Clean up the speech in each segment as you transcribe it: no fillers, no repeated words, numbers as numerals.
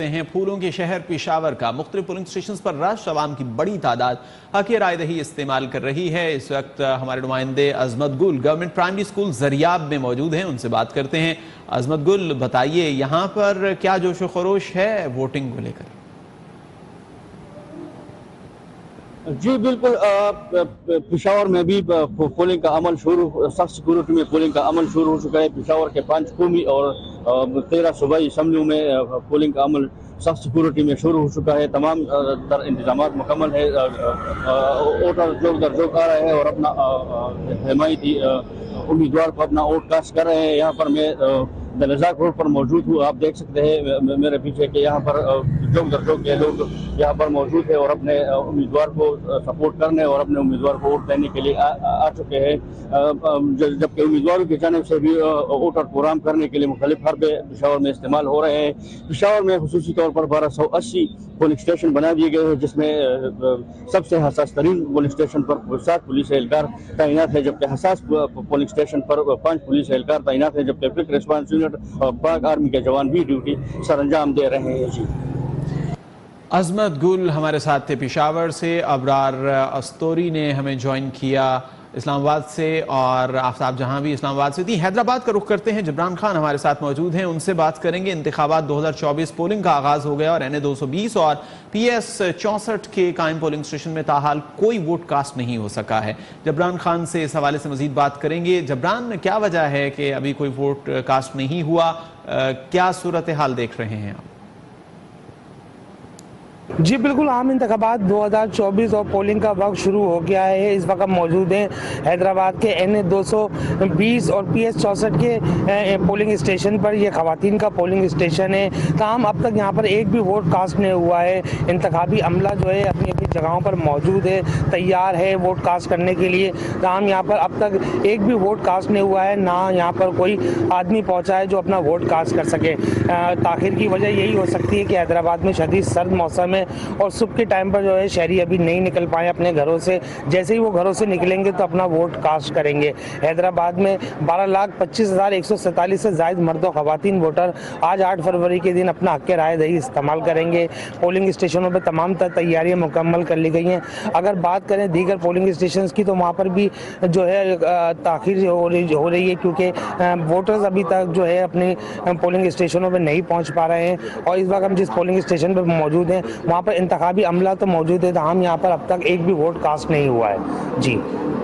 हैं फूलों के शहर पेशावर का मुख्तलिफ पोलिंग स्टेशन पर रश अवाम की बड़ी तादाद हक राय दही इस्तेमाल कर रही है। इस वक्त हमारे नुमाइंदे अजमत गुल गवर्नमेंट प्राइमरी स्कूल जरियाब में मौजूद हैं, उनसे बात करते हैं। अजमत गुल, बताइए यहाँ पर क्या जोशो खरोश है वोटिंग को लेकर? जी बिल्कुल, पेशावर में भी पोलिंग का अमल सख्त सिक्योरिटी में पोलिंग का अमल शुरू हो चुका है। पेशावर के 5 कौमी और 13 सूबाई असम्बलियों में पोलिंग का अमल सख्त सिक्योरिटी में शुरू हो चुका है। तमाम तर इंतजाम मुकम्मल है। वोटर जोर दर जोर आ रहे हैं और अपना हिमायती उम्मीदवार को अपना वोट कास्ट कर रहे हैं। यहाँ पर मैं दलजाक रोड पर मौजूद हूँ। आप देख सकते हैं मेरे पीछे कि यहाँ पर जोक दर जोक के लोग यहाँ पर मौजूद है और अपने उम्मीदवार को सपोर्ट करने और अपने उम्मीदवार को वोट देने के लिए आ चुके हैं। जबकि उम्मीदवारों की जानिब से भी वोटर प्रोग्राम करने के लिए मुख्तलिफ हरबे पेशावर में इस्तेमाल हो रहे हैं। पेशावर में खुसूसी तौर पर 1280 पोलिंग स्टेशन बना दिए गए हैं, जिसमें सबसे हसास तरीन पोलिंग स्टेशन पर 7 पुलिस एहलकार तैनात है, जबकि हसास पोलिंग स्टेशन पर 5 पुलिस एहलकार तैनात है, जबकि क्विक रिस्पांस यूनिट और पाक आर्मी के जवान भी ड्यूटी सरअंजाम दे रहे हैं। जी, अजमत गुल हमारे साथ थे पेशावर से। अबरार अस्तोरी ने हमें ज्वाइन किया इस्लामाबाद से और आफ्ताब जहां भी इस्लामाबाद से थी। हैदराबाद का रुख करते हैं, जबरान खान हमारे साथ मौजूद हैं, उनसे बात करेंगे। इंतखाबात 2024 पोलिंग का आगाज हो गया और NA 220 और PS 64 के कायम पोलिंग स्टेशन में ताहाल कोई वोट कास्ट नहीं हो सका है। जबरान खान से इस हवाले से मजीद बात करेंगे। जबरान, क्या वजह है कि अभी कोई वोट कास्ट नहीं हुआ? क्या सूरत हाल देख रहे हैं आप? जी बिल्कुल, आम इंतखाबात 2024 और पोलिंग का वक्त शुरू हो गया है। इस वक्त मौजूद हैं हैदराबाद के NA 220 और PS 64 के पोलिंग स्टेशन पर। यह खवातीन का पोलिंग स्टेशन है। तमाम अब तक यहाँ पर एक भी वोट कास्ट नहीं हुआ है। इंतखाबी अमला जो है अपनी अपनी जगहों पर मौजूद है, तैयार है वोट कास्ट करने के लिए। तमाम यहाँ पर अब तक एक भी वोट कास्ट नहीं हुआ है, ना यहाँ पर कोई आदमी पहुँचा है जो अपना वोट कास्ट कर सके। ताखिर की वजह यही हो सकती है कि हैदराबाद में शदीद सर्द मौसम है और सुबह के टाइम पर जो है शहरी अभी नहीं निकल पाए अपने घरों से। जैसे ही वो घरों से निकलेंगे तो अपना वोट कास्ट करेंगे। हैदराबाद में 12,25,147 से जायद मर्द और खवातीन वोटर आज 8 फरवरी के दिन अपना हक राय दही इस्तेमाल करेंगे। पोलिंग स्टेशनों पर तमाम तैयारियां मुकम्मल कर ली गई हैं। अगर बात करें दीगर पोलिंग स्टेशन की तो वहाँ पर भी जो है ताखिर हो रही है, क्योंकि वोटर्स अभी तक जो है अपने पोलिंग स्टेशनों पर नहीं पहुँच पा रहे हैं। और इस वक्त हम जिस पोलिंग स्टेशन पर मौजूद हैं वहाँ पर इंतखाबी अमला तो मौजूद है, हम यहाँ पर अब तक एक भी वोट कास्ट नहीं हुआ है। जी,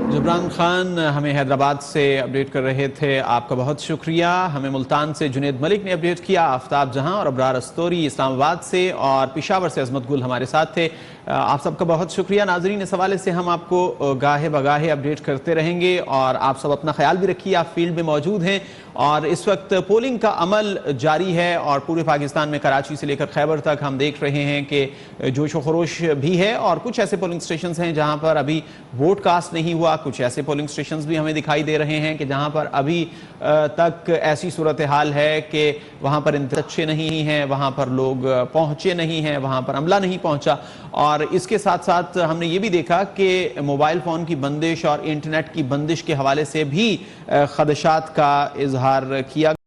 जबरान खान हमें हैदराबाद से अपडेट कर रहे थे, आपका बहुत शुक्रिया। हमें मुल्तान से जुनेद मलिक ने अपडेट किया, आफ्ताब जहां और अबरार अस्तोरी इस्लामाबाद से और पेशावर से अजमत गुल हमारे साथ थे। आप सबका बहुत शुक्रिया। नाजरीन, इस हवाले से हम आपको गाहे बगाहे अपडेट करते रहेंगे और आप सब अपना ख्याल भी रखिए। आप फील्ड में मौजूद हैं और इस वक्त पोलिंग का अमल जारी है और पूरे पाकिस्तान में कराची से लेकर खैबर तक हम देख रहे हैं कि जोशो खरोश भी है और कुछ ऐसे पोलिंग स्टेशन हैं जहां पर अभी वोट कास्ट नहीं हुआ। कुछ ऐसे पोलिंग स्टेशन भी हमें दिखाई दे रहे हैं कि जहां पर अभी तक ऐसी सूरत हाल है कि वहां पर अच्छे नहीं हैं, वहां पर लोग पहुंचे नहीं हैं, वहां पर अमला नहीं पहुंचा। और इसके साथ साथ हमने ये भी देखा कि मोबाइल फ़ोन की बंदिश और इंटरनेट की बंदिश के हवाले से भी खदशात का इजहार किया।